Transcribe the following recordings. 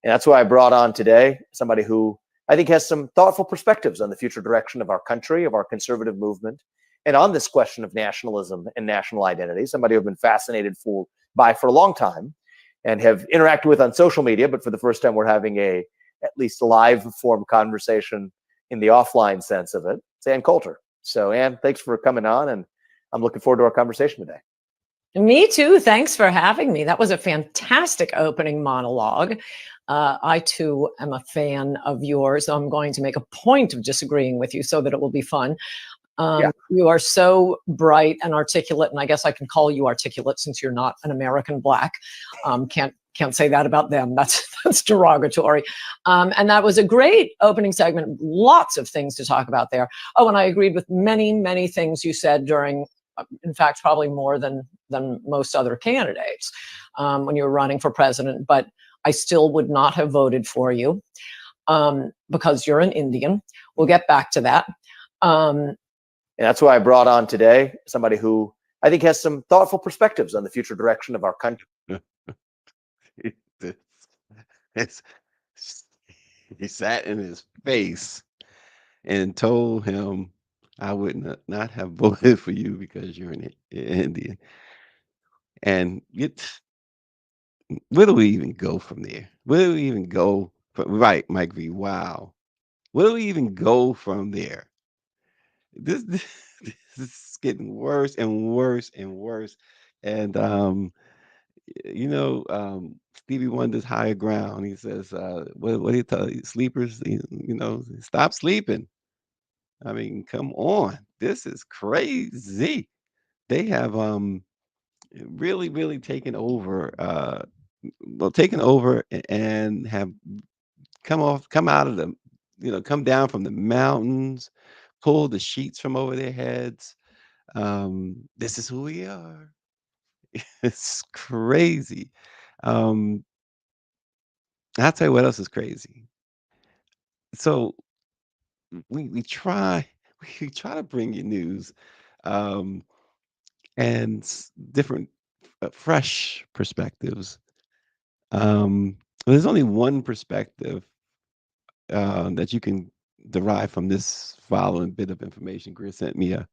And that's why I brought on today somebody who I think has some thoughtful perspectives on the future direction of our country, of our conservative movement, and on this question of nationalism and national identity, somebody who I've been fascinated by for a long time and have interacted with on social media, but for the first time we're having at least live form conversation in the offline sense of it. It's Ann Coulter. So Ann, thanks for coming on, and I'm looking forward to our conversation today. Me too. Thanks for having me. That was a fantastic opening monologue. I too am a fan of yours. I'm going to make a point of disagreeing with you so that it will be fun. You are so bright and articulate, and I guess I can call you articulate since you're not an American Black. Can't say that about them. That's derogatory. And that was a great opening segment. Lots of things to talk about there. Oh, and I agreed with many things you said during, in fact, probably more than most other candidates when you were running for president. But I still would not have voted for you because you're an Indian. We'll get back to that. And that's why I brought on today somebody who I think has some thoughtful perspectives on the future direction of our country. He sat in his face and told him, I would not have voted for you because you're an Indian. And where do we even go from there? Where do we even go right, Mike V? Wow. Where do we even go from there? This is getting worse and worse and worse. And Stevie Wonder's Higher Ground. He says, what do you tell sleepers? Stop sleeping. I mean, come on. This is crazy. They have really taken over and have come out of the come down from the mountains, pull the sheets from over their heads. This is who we are. It's crazy. I'll tell you what else is crazy. So we try to bring you news and different fresh perspectives. There's only one perspective that you can derive from this following bit of information. Chris sent me a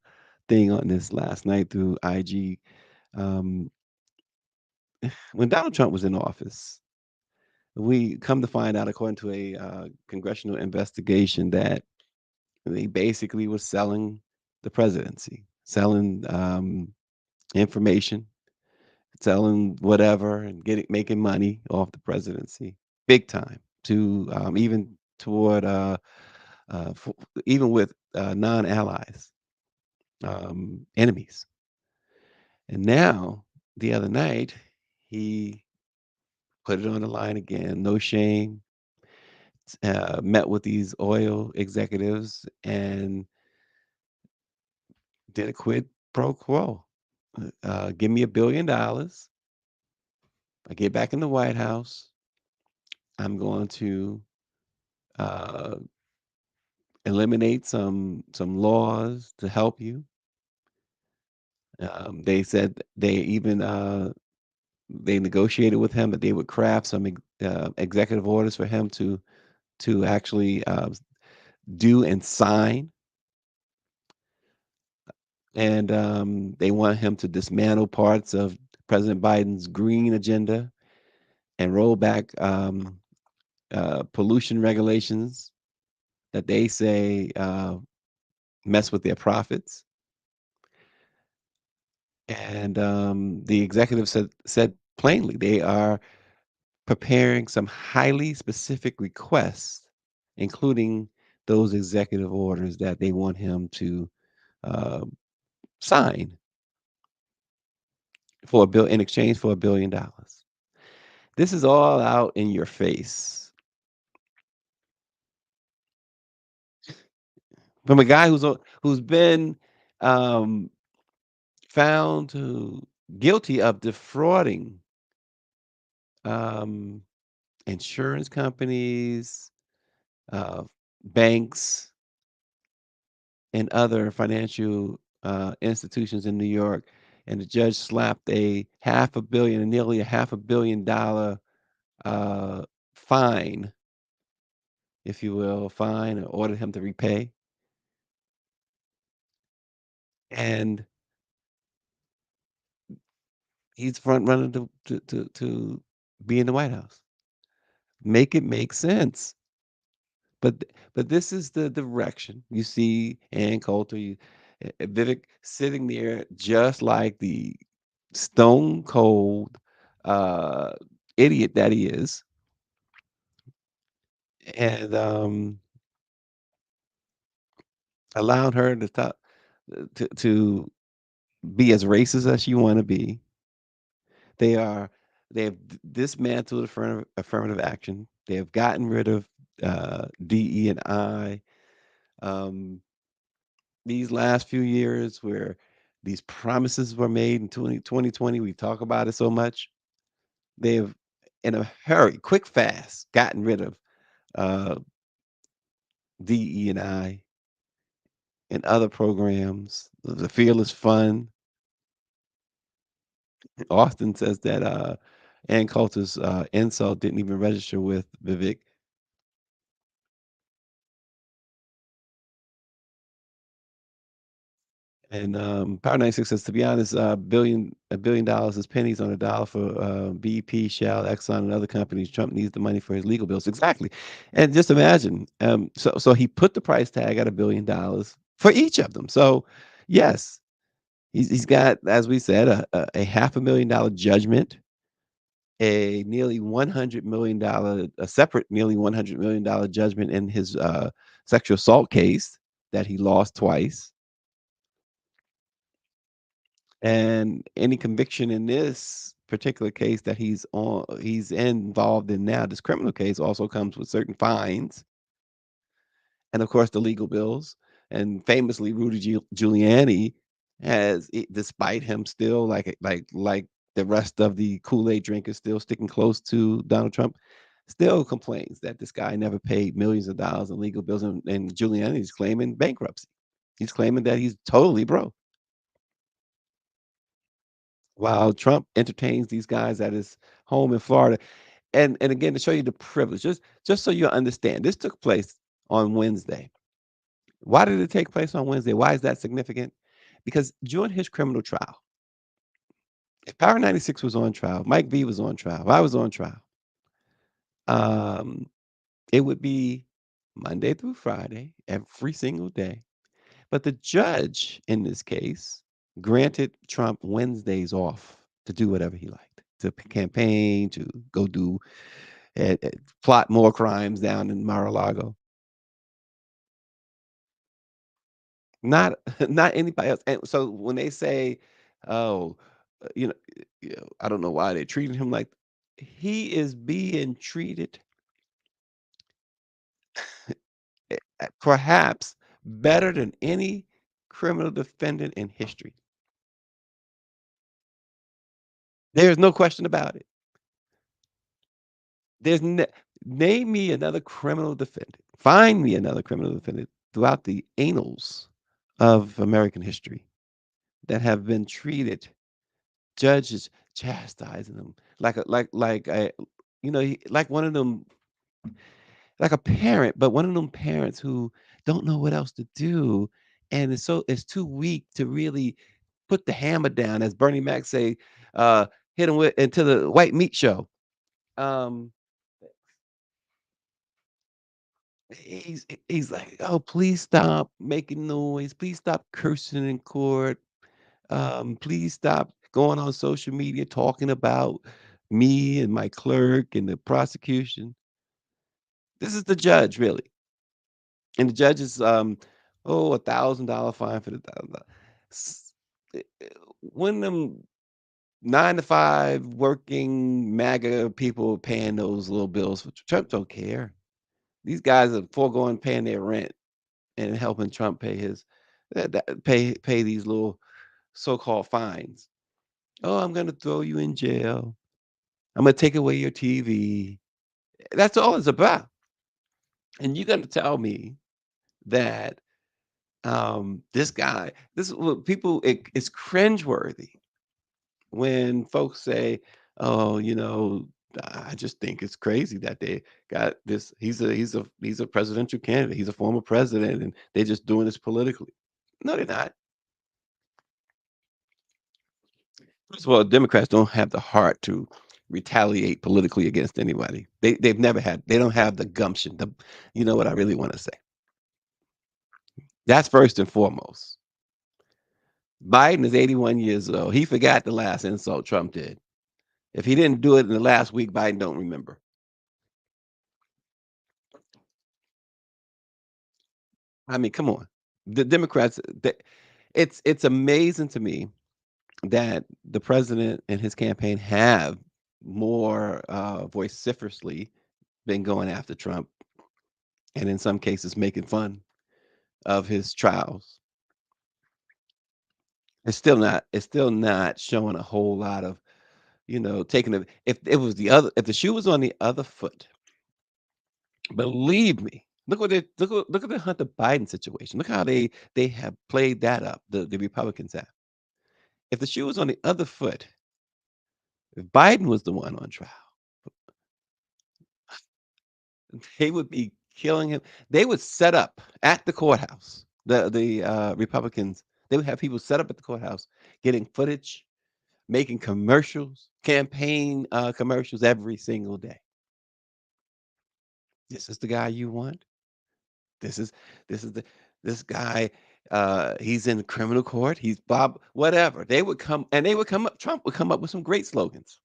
thing on this last night through IG. When Donald Trump was in office, we come to find out, according to a congressional investigation, that they basically was selling the presidency, selling information, selling whatever, and making money off the presidency, big time. To even toward even with non-allies, enemies. And now, the other night, he put it on the line again. No shame. Met with these oil executives and did a quid pro quo. Give me $1 billion. I get back in the White House. I'm going to eliminate some laws to help you. They said they negotiated with him that they would craft some executive orders for him to actually do and sign. And they want him to dismantle parts of President Biden's green agenda and roll back pollution regulations that they say mess with their profits. And the executive said plainly they are preparing some highly specific requests, including those executive orders that they want him to sign for a bill in exchange for $1 billion. This is all out in your face from a guy who's been found guilty of defrauding insurance companies, banks, and other financial institutions in New York. And the judge slapped nearly a $500 million fine, if you will, fine, or ordered him to repay, and he's front runner to be in the White House. Make it make sense. But this is the direction. You see Ann Coulter, Vivek sitting there just like the stone cold uh, idiot that he is, and allowed her to talk, to be as racist as you want to be. They are they have dismantled affirmative action. They have gotten rid of DE and I. Um, these last few years, where these promises were made in 2020, we talk about it so much. They have, in a hurry, quick, fast, gotten rid of uh, DE and I and other programs. The Fearless Fund. Austin says that Ann Coulter's insult didn't even register with Vivek. And Power 96 says, to be honest, $1 billion is pennies on a dollar for BP, Shell, Exxon, and other companies. Trump needs the money for his legal bills. Exactly. And just imagine. So he put the price tag at $1 billion for each of them. So yes, he's got, as we said, a $500,000 judgment, a nearly $100 million, a separate nearly $100 million judgment in his sexual assault case that he lost twice. And any conviction in this particular case that he's involved in now, this criminal case, also comes with certain fines, and of course the legal bills. And famously, Rudy Giuliani despite him still like the rest of the Kool-Aid drinkers still sticking close to Donald Trump, still complains that this guy never paid millions of dollars in legal bills, and Giuliani's claiming bankruptcy. He's claiming that he's totally broke, while Trump entertains these guys at his home in Florida. And again, to show you the privilege, just so you understand, this took place on Wednesday. Why did it take place on Wednesday? Why is that significant? Because during his criminal trial, if Power 96 was on trial, Mike V was on trial, if I was on trial, um, it would be Monday through Friday, every single day. But the judge in this case granted Trump Wednesdays off to do whatever he liked, to campaign, to go do plot more crimes down in Mar-a-Lago. Not not anybody else. And so when they say, "Oh, you know, I don't know why they treated him like," he is being treated perhaps better than any criminal defendant in history. There's no question about it. There's n Name me another criminal defendant. Find me another criminal defendant throughout the annals of American history that have been treated, judges chastising them like one of them, like a parent, but one of them parents who don't know what else to do, and it's too weak to really put the hammer down, as Bernie Mac say, hit him with into the white meat show. Um, he's like, "Oh, please stop making noise. Please stop cursing in court. Please stop going on social media talking about me and my clerk and the prosecution." This is the judge, really. And the judge is, $1,000 fine for the $1,000. S- When them 9 to 5 working MAGA people paying those little bills, Trump don't care. These guys are foregoing paying their rent and helping Trump pay pay these little so-called fines. Oh, I'm gonna throw you in jail. I'm gonna take away your TV. That's all it's about. And you're gonna tell me that this guy, this is what people, it's cringeworthy when folks say, "Oh, I just think it's crazy that they got this. He's a presidential candidate. He's a former president, and they're just doing this politically. No, they're not. First of all, Democrats don't have the heart to retaliate politically against anybody. They've never had. They don't have the gumption. You know what I really want to say. That's first and foremost. Biden is 81 years old. He forgot the last insult Trump did. If he didn't do it in the last week, Biden don't remember. I mean, come on. The Democrats. It's amazing to me that the president and his campaign have more vociferously been going after Trump, and in some cases making fun of his trials. It's still not showing a whole lot of, taking it. If it was if the shoe was on the other foot, believe me, look at the Hunter Biden situation. Look how they have played that up. The Republicans have. If the shoe was on the other foot, if Biden was the one on trial, they would be killing him. They would set up at the courthouse. The Republicans, they would have people set up at the courthouse, getting footage, making commercials, campaign commercials every single day. This is the guy you want. This is this guy. He's in criminal court. He's Bob. Whatever. They would come and they would come up. Trump would come up with some great slogans.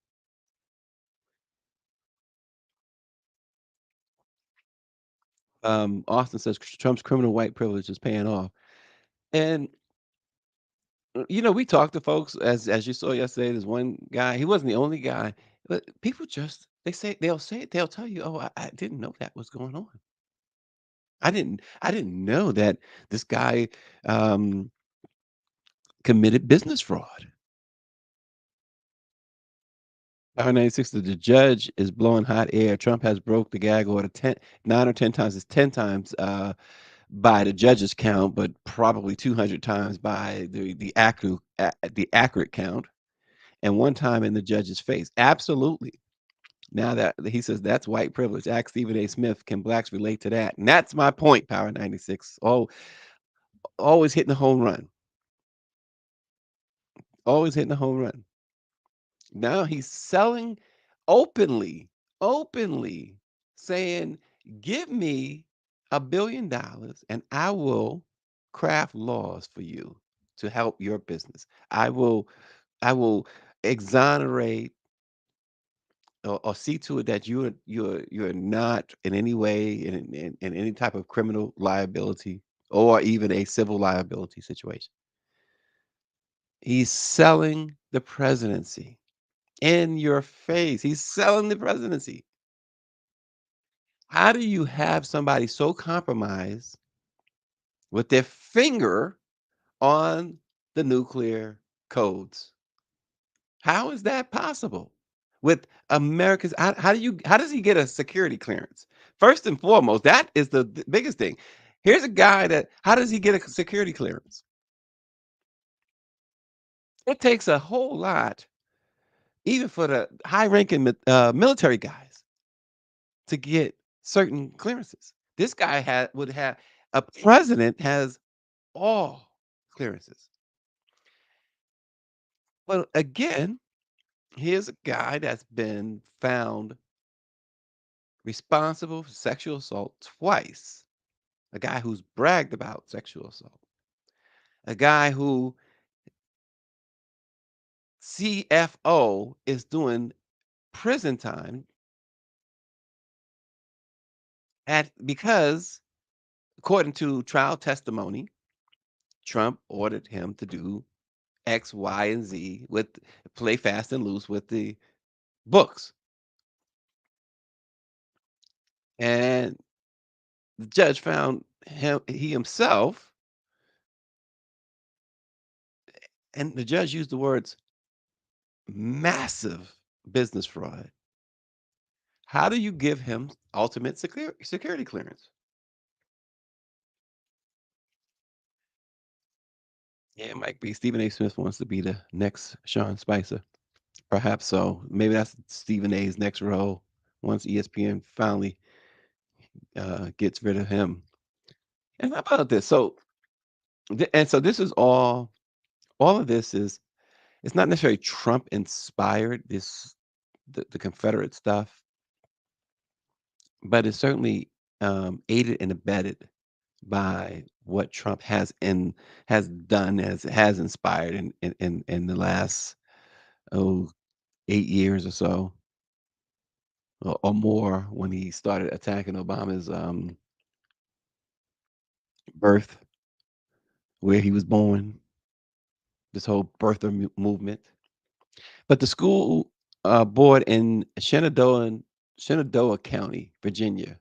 Austin says Trump's criminal white privilege is paying off, and we talked to folks as you saw yesterday. There's one guy. He wasn't the only guy, but people just they'll tell you, "Oh, I didn't know that was going on. I didn't know that this guy um, committed business fraud." Power 96, the judge is blowing hot air. Trump has broke the gag order 9 or 10 times. It's 10 times by the judge's count, but probably 200 times by the accurate count, and one time in the judge's face. Absolutely. Now that he says that's white privilege, ask Stephen A. Smith, can blacks relate to that? And that's my point, Power 96. Oh, always hitting a home run. Always hitting a home run. Now he's selling openly saying, give me $1 billion and I will craft laws for you to help your business. I will exonerate or see to it that you're not in any way in any type of criminal liability or even a civil liability situation. He's selling the presidency in your face. He's selling the presidency. How do you have somebody so compromised with their finger on the nuclear codes? How is that possible? With America's how does he get a security clearance? First and foremost, that is the biggest thing. Here's a guy that how does he get a security clearance? It takes a whole lot, even for the high-ranking military guys, to get certain clearances. This guy would have a president has all clearances. But again, here's a guy that's been found responsible for sexual assault twice. A guy who's bragged about sexual assault. A guy who CFO is doing prison time at because according to trial testimony, Trump ordered him to do X, Y, and Z with play fast and loose with the books. And the judge found he himself, and the judge used the words massive business fraud. How do you give him ultimate security clearance? Yeah, it might be Stephen A. Smith wants to be the next Sean Spicer. Perhaps so. Maybe that's Stephen A's next role once ESPN finally gets rid of him. And how about this? So, and so this is all of this is, it's not necessarily Trump inspired, this, the Confederate stuff, but it's certainly aided and abetted by what Trump has done, as has inspired in the last, oh, 8 years or so, or more, when he started attacking Obama's birth, where he was born, this whole birther movement. But the school board in Shenandoah County, Virginia,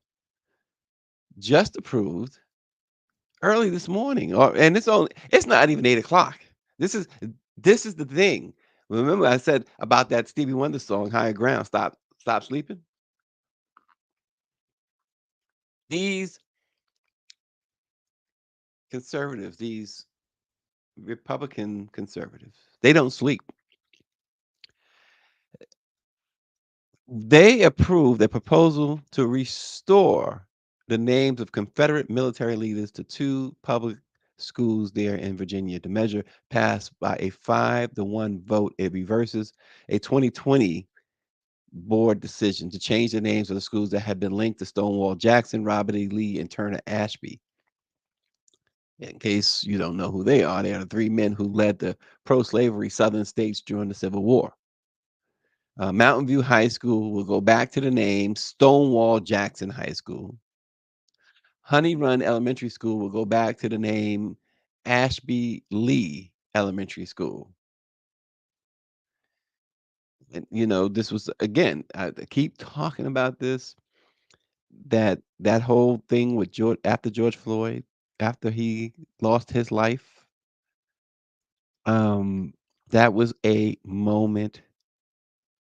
just approved early this morning, and it's not even 8 o'clock. This is this is the thing. Remember, I said about that Stevie Wonder song, "Higher Ground." Stop sleeping. These conservatives, these Republican conservatives, they don't sleep. They approved a proposal to restore the names of Confederate military leaders to two public schools there in Virginia. The measure passed by a 5-1 vote. It reverses a 2020 board decision to change the names of the schools that had been linked to Stonewall Jackson, Robert E. Lee, and Turner Ashby. In case you don't know who they are the three men who led the pro slavery Southern states during the Civil War. Mountain View High School will go back to the name Stonewall Jackson High School. Honey Run Elementary School will go back to the name Ashby Lee Elementary School. And this was, again, I keep talking about this, that whole thing with George Floyd, after he lost his life. Um, that was a moment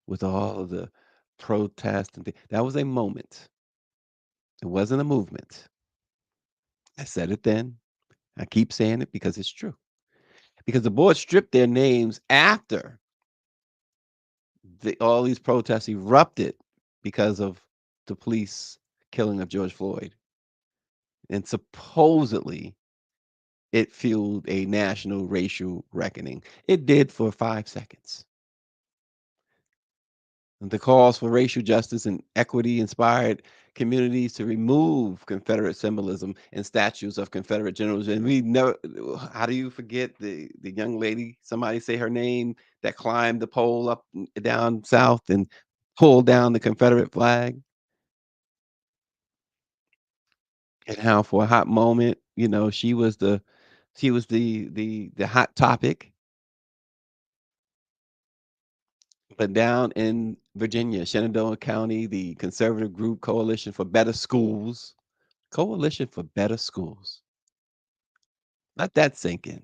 with all of the protests and that was a moment. It wasn't a movement. I said it then. I keep saying it because it's true. Because the board stripped their names after all these protests erupted because of the police killing of George Floyd. And supposedly it fueled a national racial reckoning. It did for 5 seconds. The calls for racial justice and equity inspired communities to remove Confederate symbolism and statues of Confederate generals. And we never, how do you forget the young lady, somebody say her name, that climbed the pole up down south and pulled down the Confederate flag? And how for a hot moment, she was the hot topic. But down in Virginia, Shenandoah County, the conservative group Coalition for Better Schools. Let that sink in.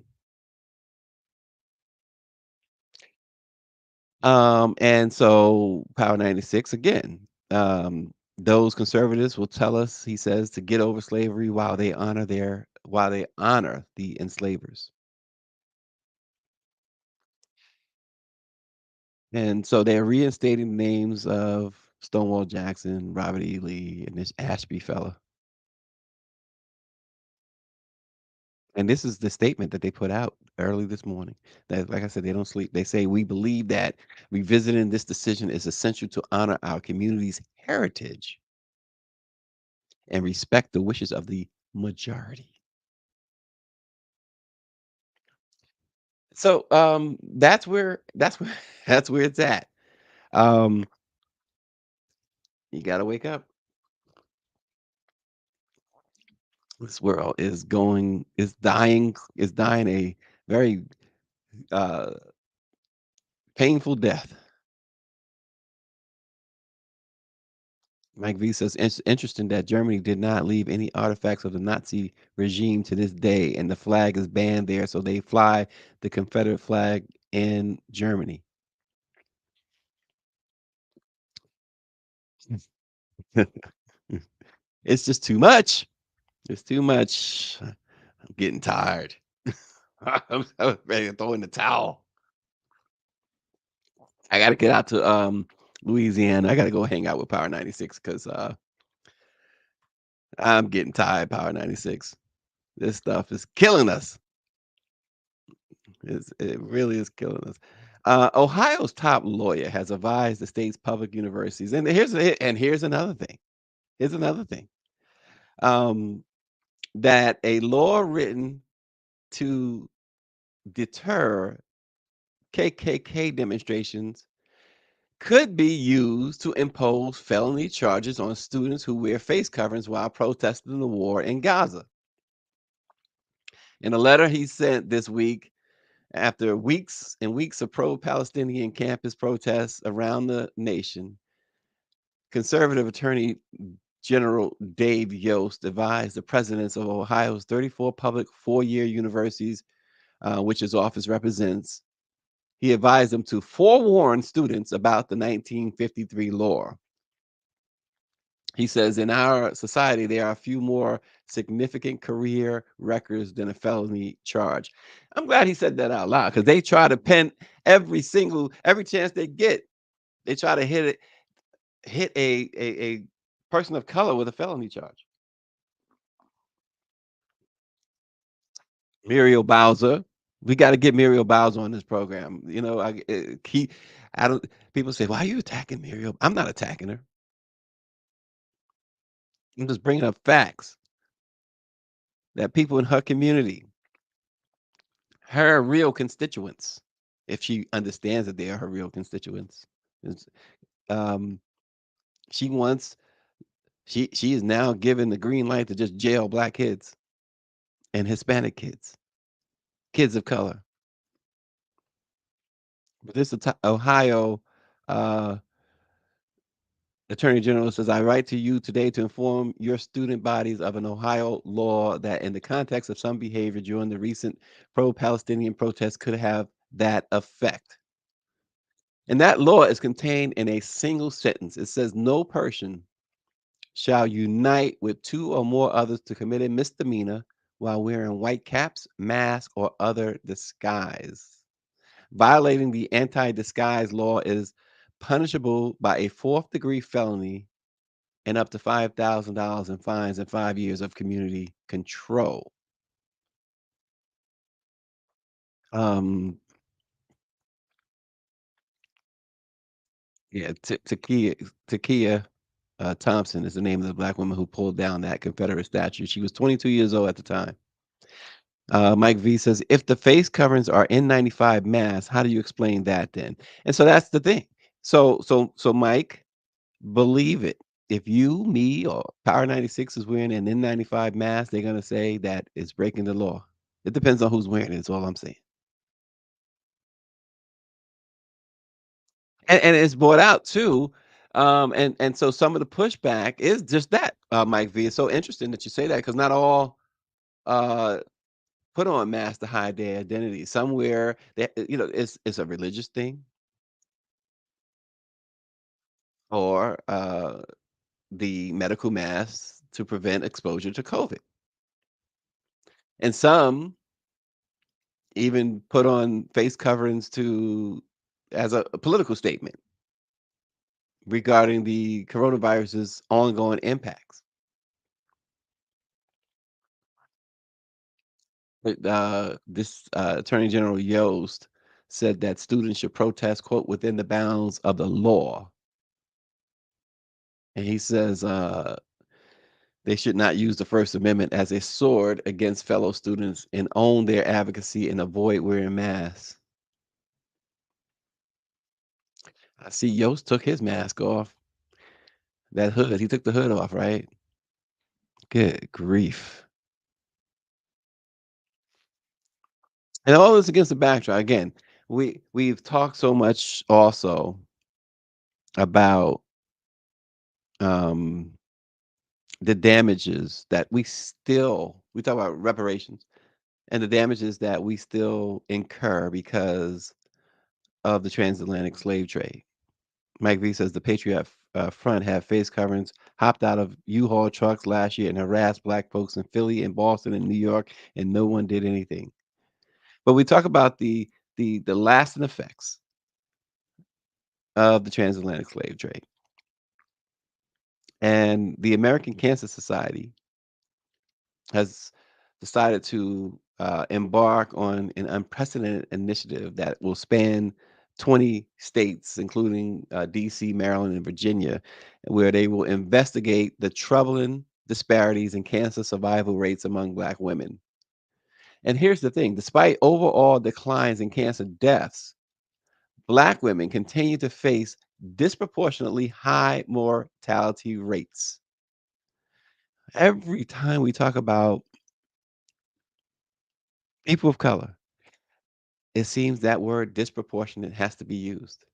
And so Power 96 again. Those conservatives will tell us, he says, to get over slavery while they honor the enslavers. And so they're reinstating the names of Stonewall Jackson, Robert E. Lee, and this Ashby fella. And this is the statement that they put out early this morning. That, like I said, they don't sleep. They say, we believe that revisiting this decision is essential to honor our community's heritage and respect the wishes of the majority. So that's where that's where it's at. Um, you gotta wake up. This world is dying a very uh painful death. Mike V says, Interesting that Germany did not leave any artifacts of the Nazi regime to this day, and the flag is banned there, so they fly the Confederate flag in Germany." It's just too much. It's too much. I'm getting tired. I'm ready to throw in the towel. I got to get out to Louisiana. I got to go hang out with Power 96 because I'm getting tired. Power 96. This stuff is killing us. It really is killing us. Ohio's top lawyer has advised the state's public universities, and here's another thing. Here's another thing. Um, that a law written to deter KKK demonstrations could be used to impose felony charges on students who wear face coverings while protesting the war in Gaza. In a letter he sent this week, after weeks and weeks of pro Palestinian campus protests around the nation, conservative attorney General Dave Yost advised the presidents of Ohio's 34 public 4-year universities, which his office represents. He advised them to forewarn students about the 1953 law. He says, in our society, there are a few more significant career records than a felony charge. I'm glad he said that out loud because they try to pin every chance they get. They try to hit a person of color with a felony charge. Muriel Bowser, we got to get Muriel Bowser on this program. You know, I don't. People say, "Why are you attacking Muriel?" I'm not attacking her. I'm just bringing up facts that people in her community, her real constituents, if she understands that they are her real constituents, is, um, she wants she is now given the green light to just jail black kids and Hispanic kids, kids of color. But this Ohio uh, Attorney General says, I write to you today to inform your student bodies of an Ohio law that, in the context of some behavior during the recent pro Palestinian protests, could have that effect. And that law is contained in a single sentence. It says, no person shall unite with two or more others to commit a misdemeanor while wearing white caps, masks, or other disguise. Violating the anti disguise law is punishable by a fourth degree felony and up to $5,000 in fines and 5 years of community control. Um, yeah, Takia Thompson is the name of the black woman who pulled down that Confederate statue. She was 22 years old at the time. Mike V says, if the face coverings are N95 masks, how do you explain that then? And so that's the thing. So Mike, believe it. If you, me, or Power 96 is wearing an N95 mask, they're gonna say that it's breaking the law. It depends on who's wearing it. Is all I'm saying. And it's brought out too. And so some of the pushback is just that, Mike V. It's so interesting that you say that because not all uh put on masks to hide their identity. Somewhere that it's a religious thing or the medical masks to prevent exposure to COVID. And some even put on face coverings to as a political statement regarding the coronavirus's ongoing impacts. But, this Attorney General Yost said that students should protest, quote, within the bounds of the law. And he says they should not use the First Amendment as a sword against fellow students and own their advocacy and avoid wearing masks. I see Yost took his mask off. That hood, he took the hood off, right? Good grief. And all this against the backdrop. Again, we've talked so much also about um the damages that we talk about reparations and the damages that we still incur because of the transatlantic slave trade. Mike V says the Patriot Front had face coverings, hopped out of U-Haul trucks last year and harassed black folks in Philly and Boston and New York, and no one did anything. But we talk about the lasting effects of the transatlantic slave trade. And the American Cancer Society has decided to embark on an unprecedented initiative that will span 20 states, including DC, Maryland, and Virginia, where they will investigate the troubling disparities in cancer survival rates among Black women. And here's the thing, despite overall declines in cancer deaths, Black women continue to face disproportionately high mortality rates. Every time we talk about people of color, it seems that word disproportionate has to be used.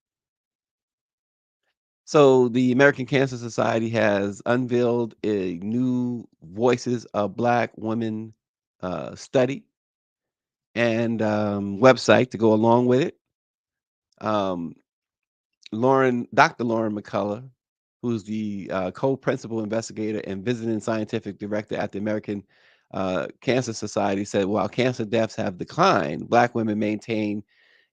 So the American Cancer Society has unveiled a new Voices of Black Women study and website to go along with it. Um, Dr. Lauren McCullough, who's the co-principal investigator and visiting scientific director at the American Cancer Society, said while cancer deaths have declined, Black women maintain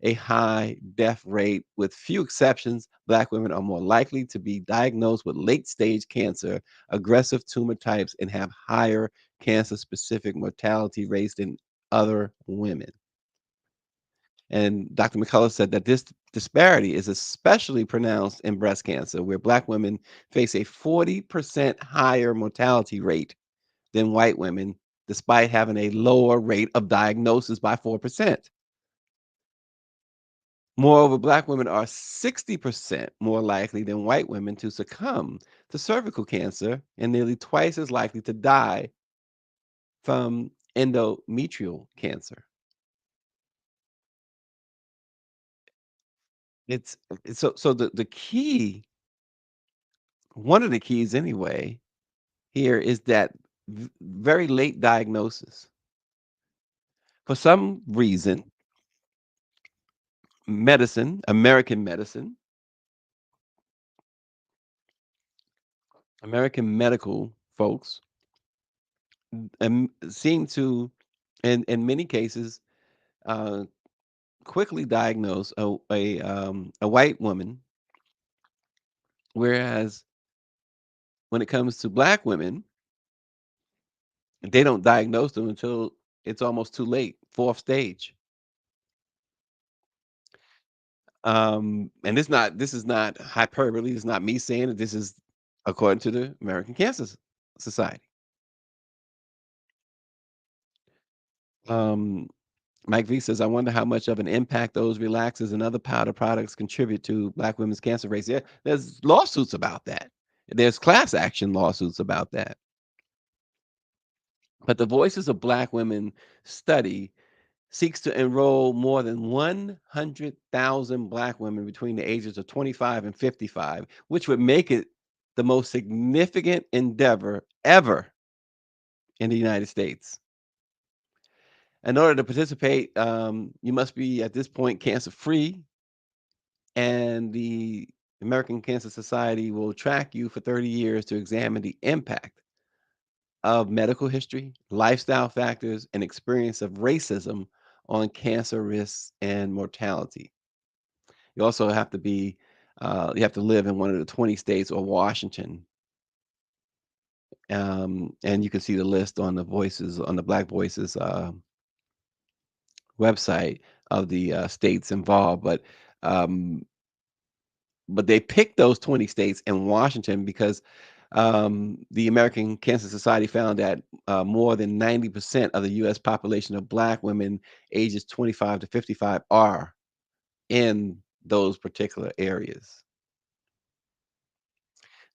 a high death rate. With few exceptions, Black women are more likely to be diagnosed with late-stage cancer, aggressive tumor types, and have higher cancer-specific mortality rates than other women. And Dr. McCullough said that this disparity is especially pronounced in breast cancer, where Black women face a 40% higher mortality rate than white women, despite having a lower rate of diagnosis by 4%. Moreover, Black women are 60% more likely than white women to succumb to cervical cancer and nearly twice as likely to die from endometrial cancer. So the key, one of the keys anyway, here is that very late diagnosis. For some reason, medicine, American medicine, American medical folks seem to, in many cases, uh, quickly diagnose a white woman, whereas when it comes to Black women, they don't diagnose them until it's almost too late, fourth stage. And this is not hyperbole. It's not me saying it. This is according to the American Cancer Society. Um, Mike V says, I wonder how much of an impact those relaxers and other powder products contribute to Black women's cancer rates. Yeah, there's lawsuits about that. There's class action lawsuits about that. But the Voices of Black Women study seeks to enroll more than 100,000 Black women between the ages of 25 and 55, which would make it the most significant endeavor ever in the United States. In order to participate, you must be at this point cancer free, and the American Cancer Society will track you for 30 years to examine the impact of medical history, lifestyle factors, and experience of racism on cancer risks and mortality. You also have to you have to live in one of the 20 states or Washington. And you can see the list on the Black Voices website of the states involved. Um, but they picked those 20 states and Washington because the American Cancer Society found that more than 90% of the U.S. population of Black women ages 25 to 55 are in those particular areas.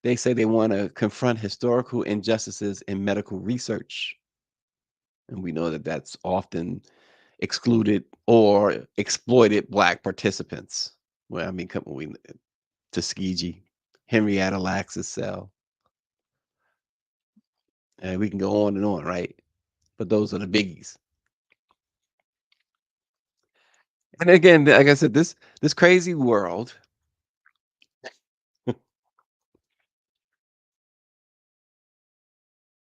They say they want to confront historical injustices in medical research. And we know that that's often excluded or exploited Black participants. Well, I mean, come on, Tuskegee, Henrietta Lacks' cell, and we can go on and on, right? But those are the biggies. And again, like I said, this crazy world,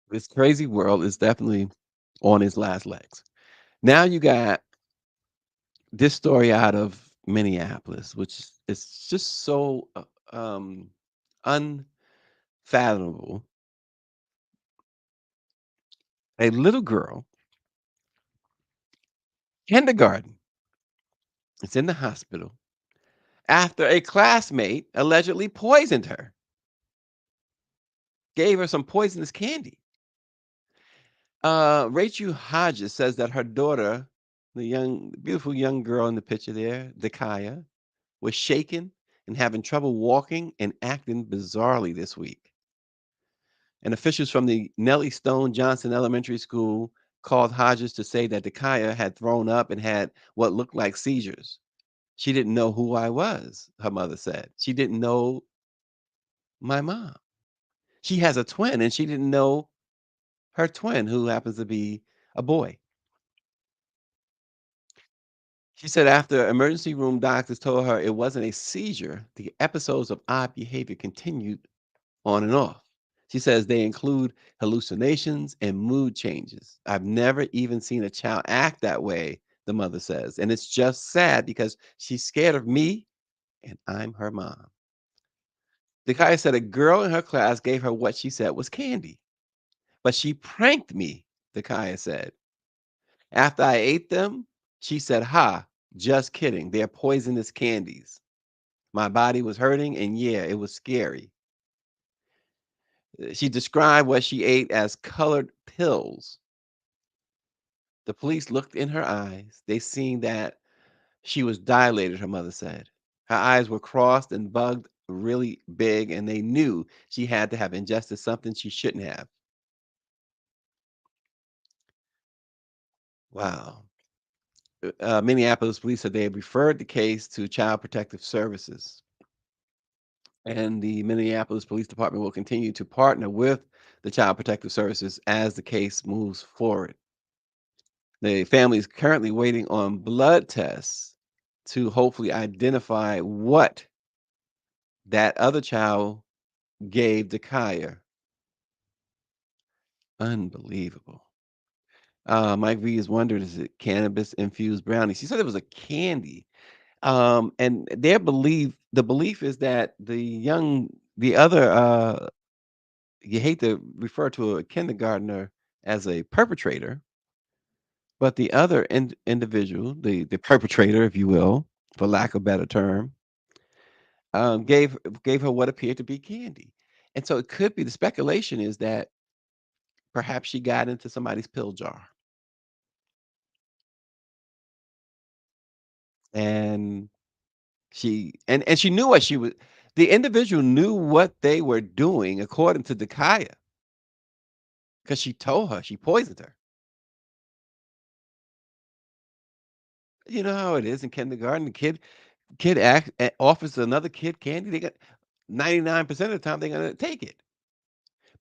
this crazy world is definitely on its last legs. Now you got this story out of Minneapolis, which is just so unfathomable. A little girl, kindergarten, is in the hospital after a classmate allegedly poisoned her, gave her some poisonous candy. Rachel Hodges says that her daughter, the beautiful young girl in the picture there, Dakaya, was shaken and having trouble walking and acting bizarrely this week. And officials from the Nellie Stone Johnson Elementary School called Hodges to say that Dakaya had thrown up and had what looked like seizures. She didn't know who I was, her mother said. She didn't know my mom. She has a twin, and she didn't know her twin, who happens to be a boy. She said after emergency room doctors told her it wasn't a seizure, the episodes of odd behavior continued on and off. She says they include hallucinations and mood changes. I've never even seen a child act that way, the mother says. And it's just sad because she's scared of me and I'm her mom. The guy said a girl in her class gave her what she said was candy, but she pranked me, the Kaya said. After I ate them, she said, ha, just kidding. They're poisonous candies. My body was hurting, and yeah, it was scary. She described what she ate as colored pills. The police looked in her eyes. They seen that she was dilated, her mother said. Her eyes were crossed and bugged really big, and they knew she had to have ingested something she shouldn't have. Wow. Minneapolis police said they have referred the case to Child Protective Services. And the Minneapolis Police Department will continue to partner with the Child Protective Services as the case moves forward. The family is currently waiting on blood tests to hopefully identify what that other child gave Dakaya. Unbelievable. Mike V is wondering, is it cannabis infused brownie? She said it was a candy. And the belief is that the other, you hate to refer to a kindergartner as a perpetrator, but the other individual, the perpetrator, if you will, for lack of a better term, gave her what appeared to be candy. And so it could be the speculation is that perhaps she got into somebody's pill jar and and she knew what she was the individual knew what they were doing according to Dakaya because she told her she poisoned her. You know how it is in kindergarten. The offers another kid candy. They got 99% of the time they're gonna take it.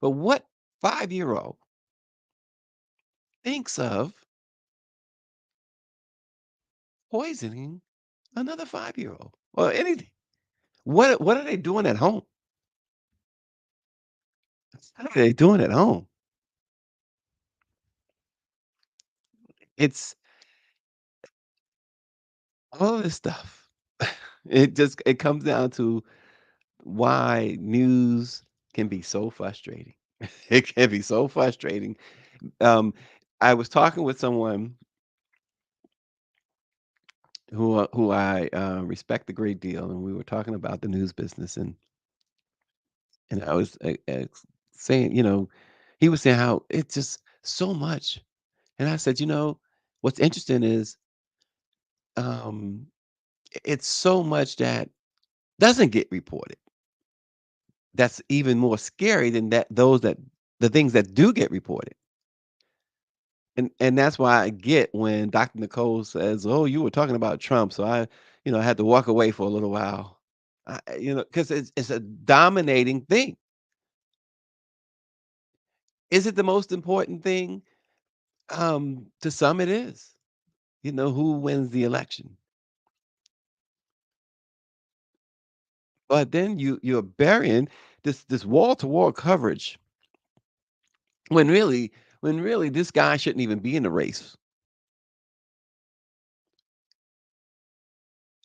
But what 5-year-old thinks of poisoning another 5-year-old or anything? What are they doing at home? What are they doing at home? It's all of this stuff. It comes down to why news can be so frustrating. It can be so frustrating. Um, I was talking with someone who I respect a great deal, and we were talking about the news business, and I was saying, he was saying how it's just so much, and I said, what's interesting is um, it's so much that doesn't get reported. That's even more scary than the things that do get reported. And that's why I get when Dr. Nicole says, "Oh, you were talking about Trump," so I had to walk away for a little while. Because it's a dominating thing. Is it the most important thing? To some it is. Who wins the election. But then you're burying this wall-to-wall coverage when really this guy shouldn't even be in the race.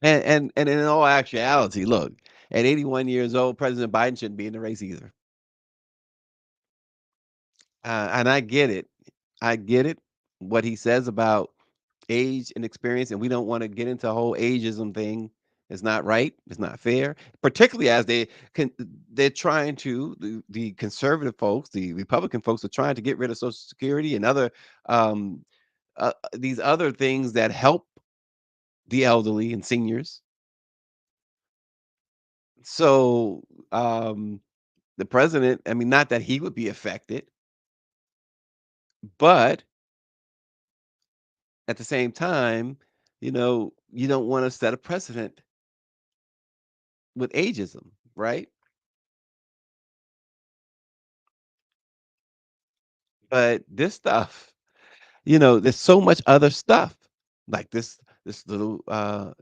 And in all actuality, look, at 81 years old, President Biden shouldn't be in the race either. And I get it. I get it. What he says about age and experience, and we don't want to get into the whole ageism thing. It's not right. It's not fair, particularly as they're trying to the conservative folks, the Republican folks are trying to get rid of Social Security and other um, these other things that help the elderly and seniors. So the president, I mean, not that he would be affected, but at the same time, you don't want to set a precedent with ageism, right? But this stuff, there's so much other stuff like this little I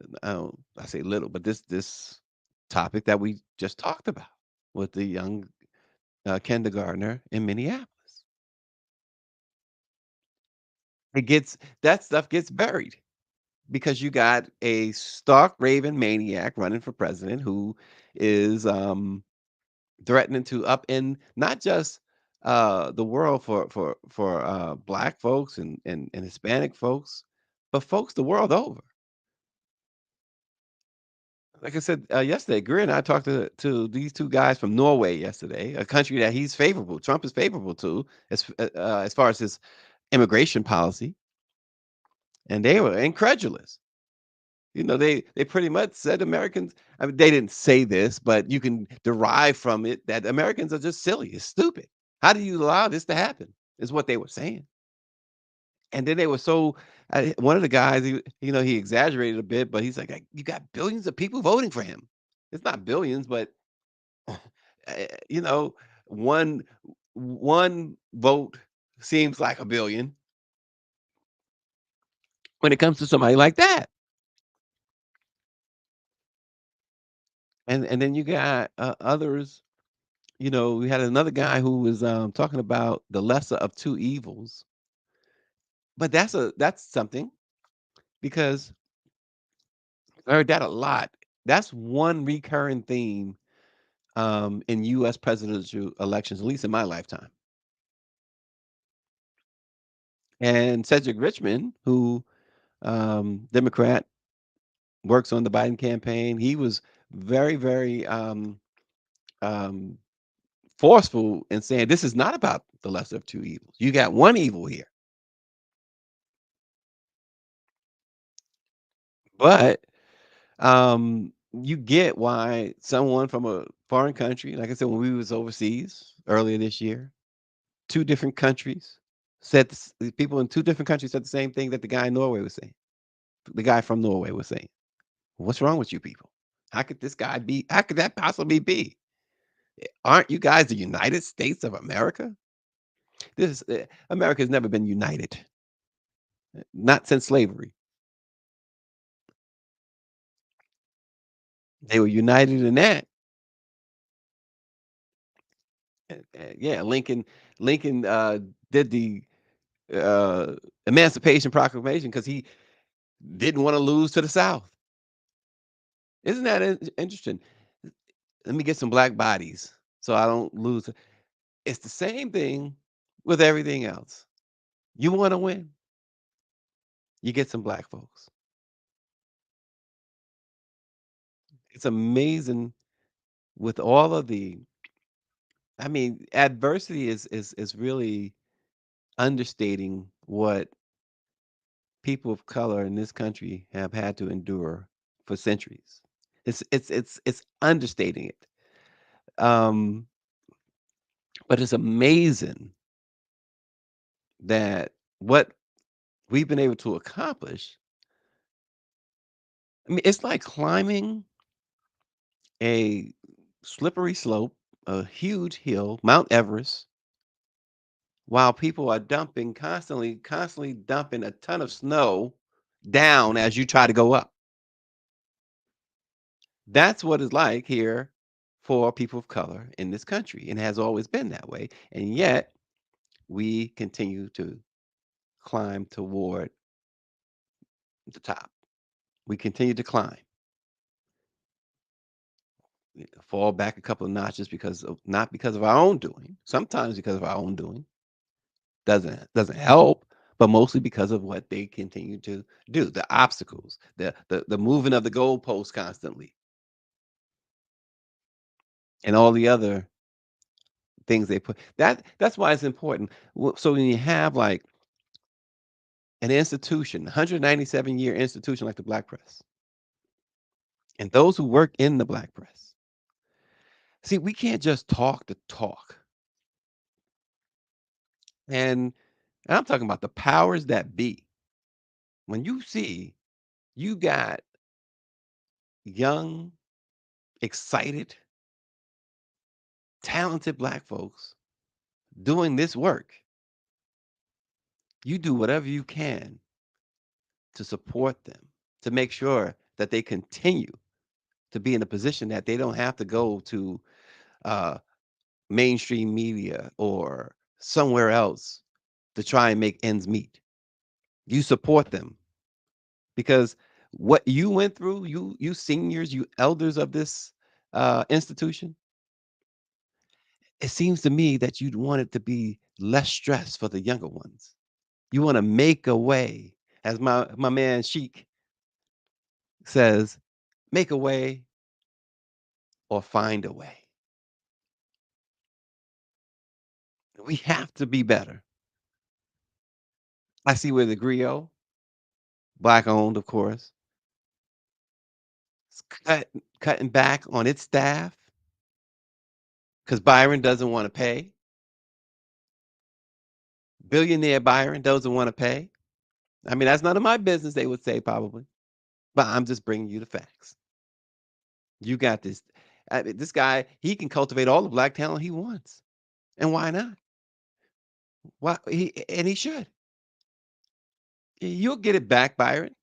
say little, but this topic that we just talked about with the young kindergartner in Minneapolis. It gets that stuff gets buried because you got a stark raving maniac running for president who is threatening to upend not just the world for black folks and Hispanic folks, but folks the world over. Like I said yesterday, Greer and I talked to these two guys from Norway yesterday, a country that he's favorable, Trump is favorable to as far as his immigration policy, and they were incredulous. They pretty much said Americans. I mean, they didn't say this, but you can derive from it that Americans are just silly, it's stupid. How do you allow this to happen? Is what they were saying. And then they were so. One of the guys, he exaggerated a bit, but he's like, "You got billions of people voting for him. It's not billions, but you know, one one vote seems like a billion when it comes to somebody like that." And then you got others. We had another guy who was talking about the lesser of two evils, but that's something because I heard that a lot. That's one recurring theme in U.S. presidential elections, at least in my lifetime. And Cedric Richmond, who Democrat, works on the Biden campaign, he was very, very um, forceful in saying this is not about the lesser of two evils. You got one evil here, but you get why someone from a foreign country, like I said, when we was overseas earlier this year, two different countries the people in two different countries said the same thing that the guy in Norway was saying. The guy from Norway was saying, "What's wrong with you people? How could this guy be? How could that possibly be? Aren't you guys the United States of America? America has never been united, not since slavery. They were united in that. Yeah, Lincoln did the Emancipation Proclamation because he didn't want to lose to the South. Isn't that interesting? Let me get some black bodies so I don't lose. It's the same thing with everything else. You want to win, you get some black folks. It's amazing with all of the. I mean, adversity is really understating what people of color in this country have had to endure for centuries. It's understating it. Um, but it's amazing that what we've been able to accomplish. I mean, it's like climbing a slippery slope, a huge hill, Mount Everest, while people are constantly dumping a ton of snow down as you try to go up. That's what it's like here for people of color in this country and has always been that way. And yet we continue to climb toward the top. We continue to climb. fall back a couple of notches because of not because of our own doing, sometimes because of our own doing. Doesn't help, but mostly because of what they continue to do, the obstacles, the moving of the goalposts constantly, and all the other things they put. That's why it's important. So when you have like an institution, 197-year institution like the Black Press, and those who work in the Black Press, see, we can't just talk the talk. And I'm talking about the powers that be. When you see you got young, excited, talented Black folks doing this work, you do whatever you can to support them, to make sure that they continue to be in a position that they don't have to go to uh, mainstream media or somewhere else to try and make ends meet. You support them because what you went through, you seniors, you elders of this institution, it seems to me that you'd want it to be less stress for the younger ones. You want to make a way, as my man Sheik says, make a way or find a way. We have to be better. I see where the Griot, Black owned, of course, is cutting back on its staff because Byron doesn't want to pay. Billionaire Byron doesn't want to pay. I mean, that's none of my business, they would say probably, but I'm just bringing you the facts. You got this. I mean, this guy, he can cultivate all the Black talent he wants. And why not? Why he should. You'll get it back, Byron.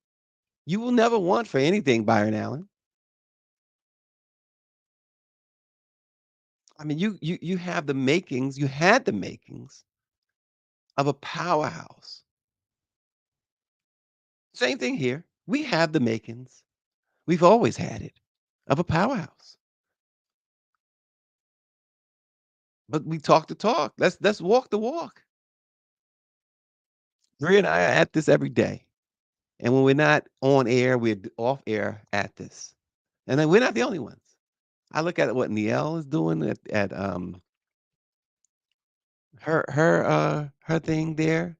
You will never want for anything, Byron Allen. I mean, you have the makings, you had the makings of a powerhouse. Same thing here. We have the makings. We've always had it of a powerhouse. But we talk the talk. Let's walk the walk. Bree and I are at this every day. And when we're not on air, we're off air at this. And then we're not the only ones. I look at what Nielle is doing at her thing there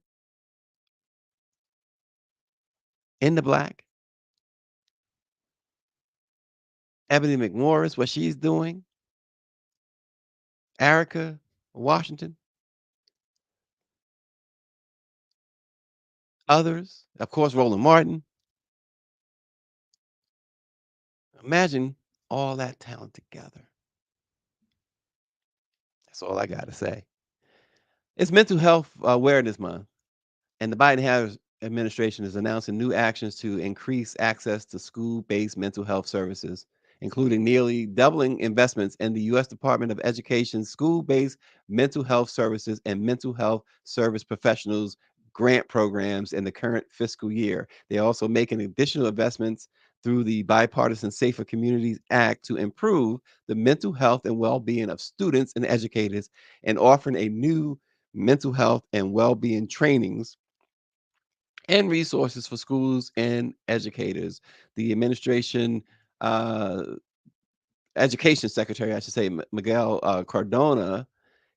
in the Black. Ebony McMorris, what she's doing. Erica Washington, others, of course, Roland Martin. Imagine all that talent together. That's all I got to say. It's Mental Health Awareness Month, and the Biden administration is announcing new actions to increase access to school based mental health services, including nearly doubling investments in the U.S. Department of Education's school based mental health services and mental health service professionals grant programs in the current fiscal year. They're also making additional investments through the Bipartisan Safer Communities Act to improve the mental health and well being of students and educators and offering a new mental health and well-being trainings and resources for schools and educators. The administration education secretary, I should say, Miguel Cardona,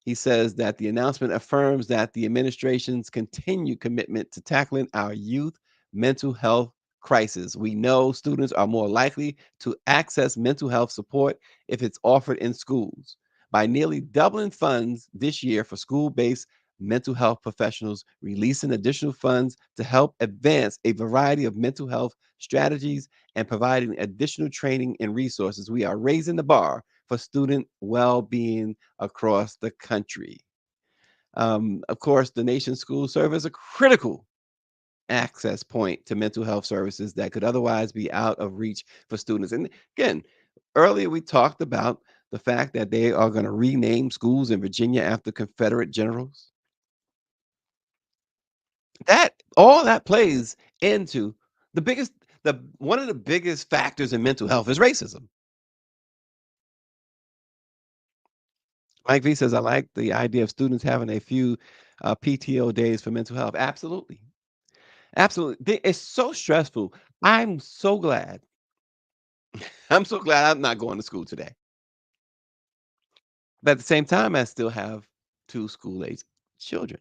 he says that the announcement affirms that the administration's continued commitment to tackling our youth mental health crisis. We know students are more likely to access mental health support if it's offered in schools. By nearly doubling funds this year for school based mental health professionals, releasing additional funds to help advance a variety of mental health strategies, and providing additional training and resources, we are raising the bar for student well being across the country. Of course, the nation's schools serve as a critical access point to mental health services that could otherwise be out of reach for students. And again, earlier we talked about the fact that they are going to rename schools in Virginia after Confederate generals. That all that plays into the biggest the one of the biggest factors in mental health is racism. Mike V says, I like the idea of students having a few PTO days for mental health. Absolutely. Absolutely. It's so stressful. I'm so glad. I'm so glad I'm not going to school today. But at the same time, I still have two school age children.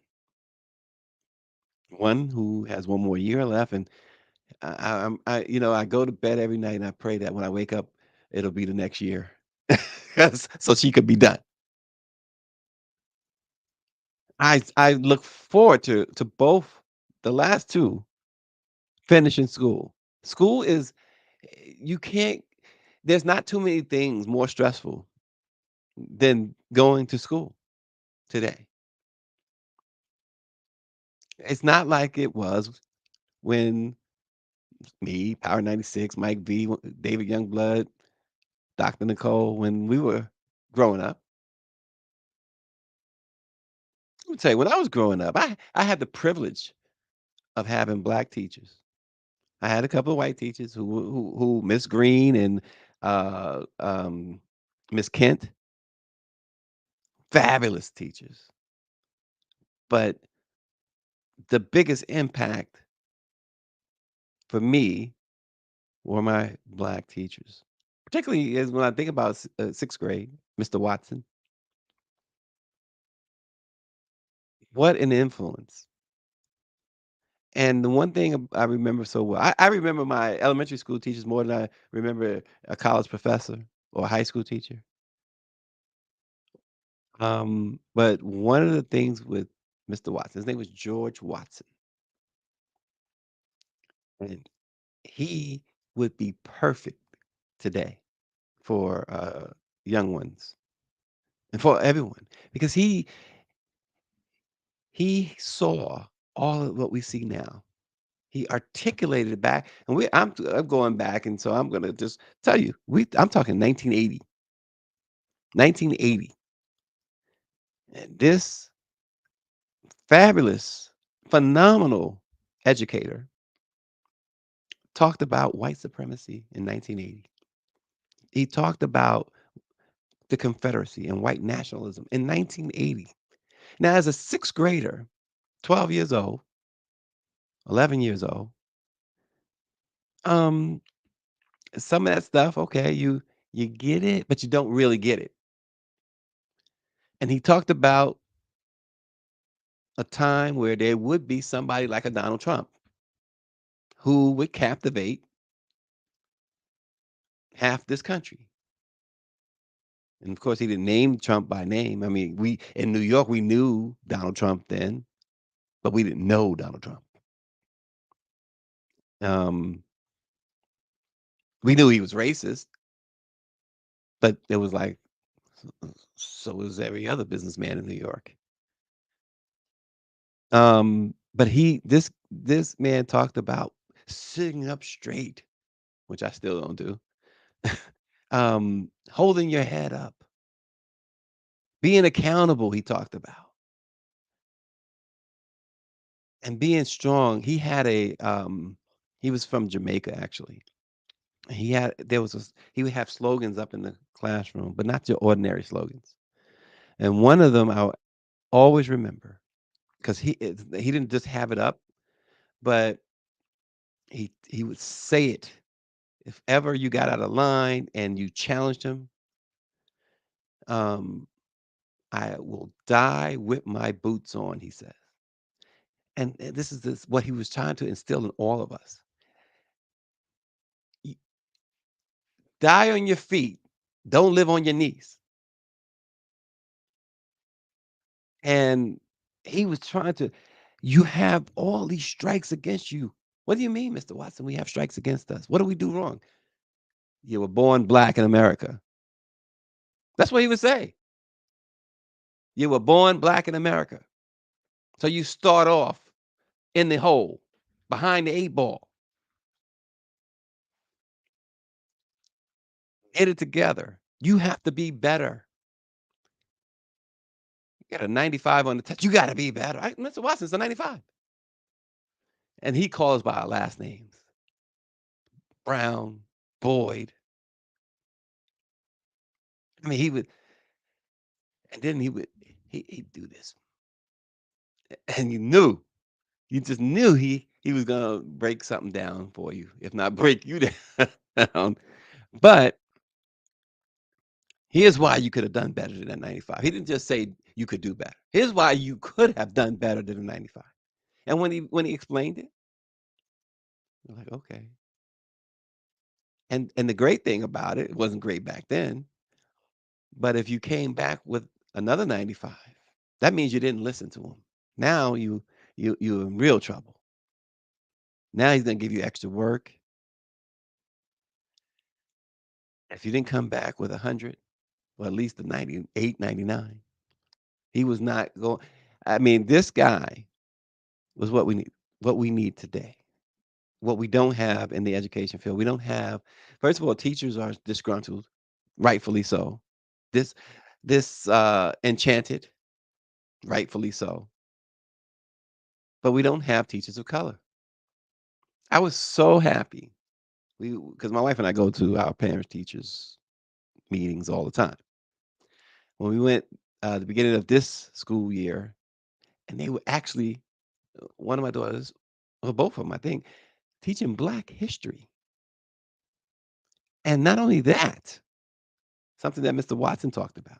One who has one more year left, and I go to bed every night and I pray that when I wake up, it'll be the next year, so she could be done. I look forward to both the last two finishing school. School is you can't. There's not too many things more stressful than going to school today. It's not like it was when me, Power 96, Mike V, David Youngblood, Dr. Nicole, when we were growing up. Let me tell you, when I was growing up, I had the privilege of having black teachers. I had a couple of white teachers who Miss Green and Miss Kent, fabulous teachers. But the biggest impact for me were my black teachers, particularly is when I think about sixth grade, Mr. Watson. What an influence! And the one thing I remember so well, I remember my elementary school teachers more than I remember a college professor or a high school teacher. But one of the things with Mr. Watson, his name was George Watson, and he would be perfect today for young ones and for everyone because he saw all of what we see now. He articulated it back, and I'm going back, and so I'm gonna just tell you, I'm talking 1980, 1980, and this fabulous, phenomenal educator talked about white supremacy in 1980. He talked about the Confederacy and white nationalism in 1980. Now, as a sixth grader, 12 years old, 11 years old, um, some of that stuff, okay, you get it, but you don't really get it. And he talked about a time where there would be somebody like a Donald Trump who would captivate half this country. And of course, he didn't name Trump by name. I mean, we in New York, we knew Donald Trump then, but we didn't know Donald Trump. Um, we knew he was racist, but it was like, so is every other businessman in New York. But this man talked about sitting up straight, which I still don't do. Holding your head up, being accountable. He talked about and being strong. He was from Jamaica actually. He would have slogans up in the classroom, but not your ordinary slogans. And one of them I always remember because he didn't just have it up, but he would say it. If ever you got out of line and you challenged him, um, I will die with my boots on, he says. And this what he was trying to instill in all of us. Y- Die on your feet. Don't live on your knees. And he was trying to, you have all these strikes against you. What do you mean, Mr. Watson? We have strikes against us. What do we do wrong? You were born black in America. That's what he would say. You were born black in America. So you start off in the hole, behind the eight ball. Get it together. You have to be better. You got a 95 on the test. You got to be better. Mr. Watson's a 95. And he calls by our last names Brown, Boyd. I mean, he would, And then he'd do this, and you just knew he was gonna break something down for you, if not break you down. But here's why you could have done better than that 95. He didn't just say you could do better. Here's why you could have done better than a 95. And when he explained it, you're like, okay. And the great thing about it, it wasn't great back then, but if you came back with another 95, that means you didn't listen to him. Now you're in real trouble. Now he's gonna give you extra work. If you didn't come back with 100, or at least a 98, 99, he was not going. I mean, this guy was what we need today. What we don't have in the education field. We don't have, first of all, teachers are disgruntled, rightfully so. This this enchanted, rightfully so. But we don't have teachers of color. I was so happy. Because my wife and I go to our parents teachers meetings all the time. When we went the beginning of this school year, and they were actually one of my daughters, or both of them, I think, teaching Black history. And not only that, something that Mr. Watson talked about,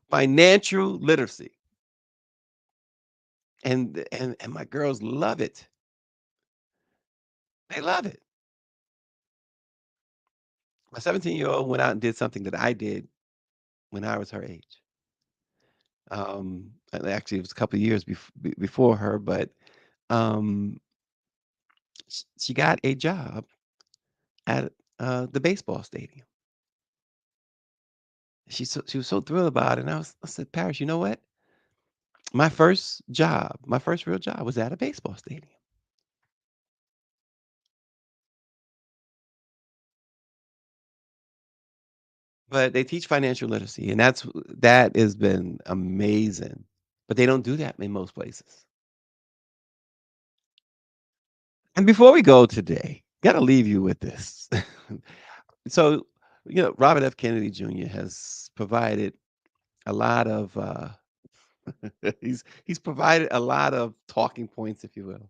financial literacy. And my girls love it. They love it. My 17-year-old went out and did something that I did when I was her age. And actually, it was a couple of years before her, but um, she got a job at the baseball stadium. She was so thrilled about it. And I said, Paris, you know what? My first job, my first real job was at a baseball stadium. But they teach financial literacy, and that has been amazing. But they don't do that in most places. And before we go today, gotta leave you with this. So, Robert F. Kennedy Jr. has provided a lot of he's provided a lot of talking points, if you will,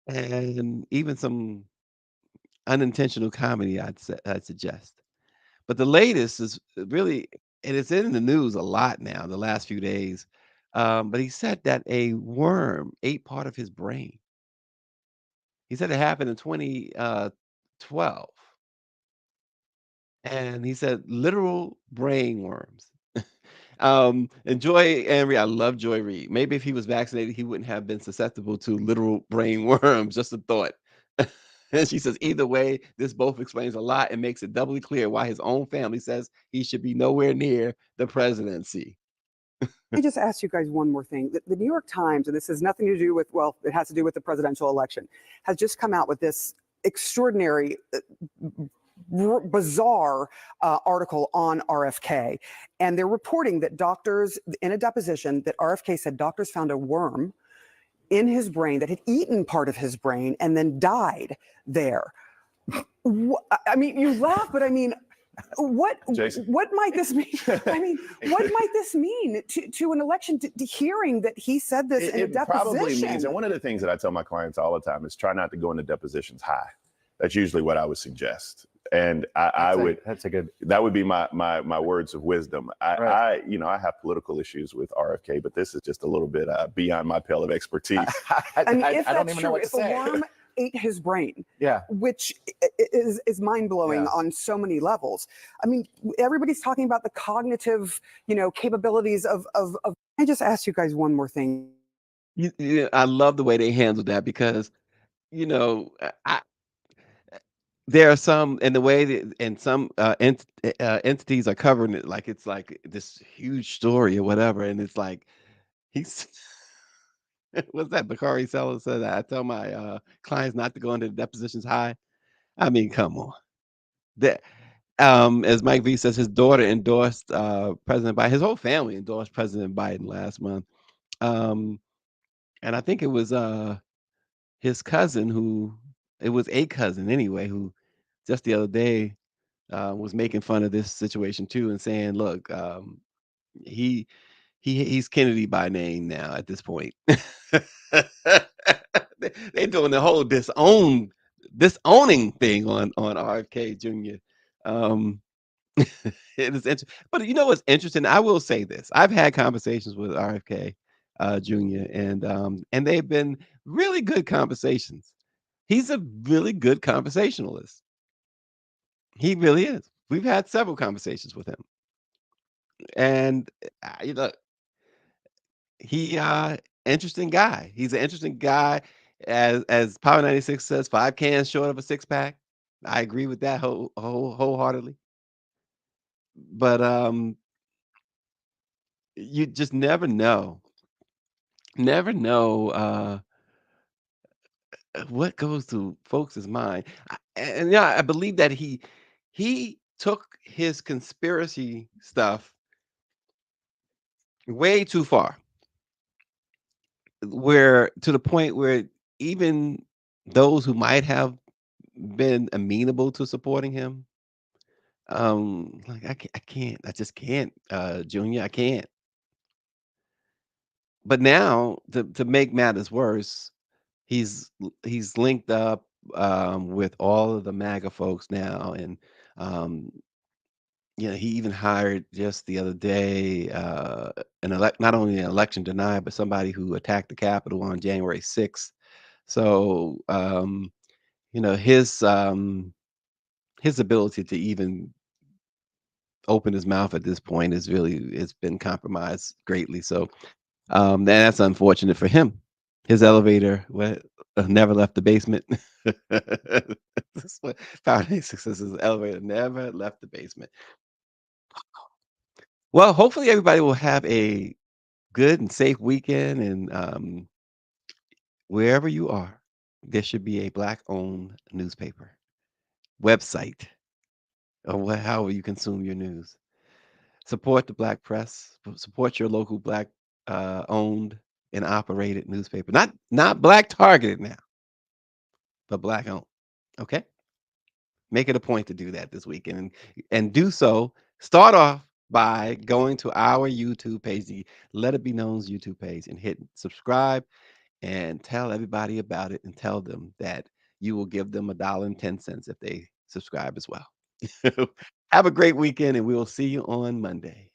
and even some unintentional comedy, I'd suggest. But the latest is really, and it's in the news a lot now, the last few days. But he said that a worm ate part of his brain. He said it happened in 2012. And he said literal brain worms. And Joy Henry, I love Joy Reid. Maybe if he was vaccinated, he wouldn't have been susceptible to literal brain worms. Just a thought. And she says, either way, this both explains a lot and makes it doubly clear why his own family says he should be nowhere near the presidency. Let me just ask you guys one more thing. The New York Times, and this has nothing to do with, well, it has to do with the presidential election, has just come out with this extraordinary, bizarre article on RFK. And they're reporting that doctors, in a deposition, that RFK said doctors found a worm in his brain that had eaten part of his brain and then died there. I mean, you laugh, but I mean, what might this mean? I mean, what might this mean to an election, to hearing that he said this in a deposition? It probably means, and one of the things that I tell my clients all the time is try not to go into depositions high. That's usually what I would suggest. And that would be my words of wisdom. I have political issues with RFK, but this is just a little bit beyond my pale of expertise. I mean, if that's true, if a worm ate his brain, which is mind-blowing on so many levels. I mean, everybody's talking about the cognitive, capabilities of I just asked you guys one more thing. I love the way they handled that because, there are some, and the way that, and some entities are covering it like it's like this huge story or whatever, and it's like he's what's that? Bakari Sellers said that I tell my clients not to go into the depositions high. I mean, come on. That as Mike V says, his daughter endorsed President Biden. His whole family endorsed President Biden last month. And I think it was his cousin it was a cousin anyway, who just the other day was making fun of this situation too and saying, look, He's Kennedy by name now at this point. They're doing the whole disowning thing on RFK Jr. It is interesting. But you know what's interesting? I will say this. I've had conversations with RFK Jr. And they've been really good conversations. He's a really good conversationalist. He really is. We've had several conversations with him. And you know, he interesting guy. He's an interesting guy. As Power 96 says, 5 cans short of a 6-pack. I agree with that wholeheartedly. But you just never know. Never know what goes through folks' mind. And yeah, I believe that he took his conspiracy stuff way too far. Where to the point where even those who might have been amenable to supporting him, like I just can't, Junior, I can't. But now to make matters worse, he's linked up with all of the MAGA folks now, and um, he even hired just the other day not only an election denier, but somebody who attacked the Capitol on January 6th. So his ability to even open his mouth at this point it's been compromised greatly. So that's unfortunate for him. His elevator never left the basement. That's what Power 96 says. His elevator never left the basement. Well, hopefully everybody will have a good and safe weekend, and wherever you are, there should be a Black-owned newspaper, website, or however you consume your news. Support the Black press. Support your local Black owned and operated newspaper. Not Black targeted now, but Black owned. Okay? Make it a point to do that this weekend, and do so. Start off by going to our YouTube page, the Let It Be Known's YouTube page, and hit subscribe and tell everybody about it, and tell them that you will give them $1.10 if they subscribe as well. Have a great weekend, and we will see you on Monday.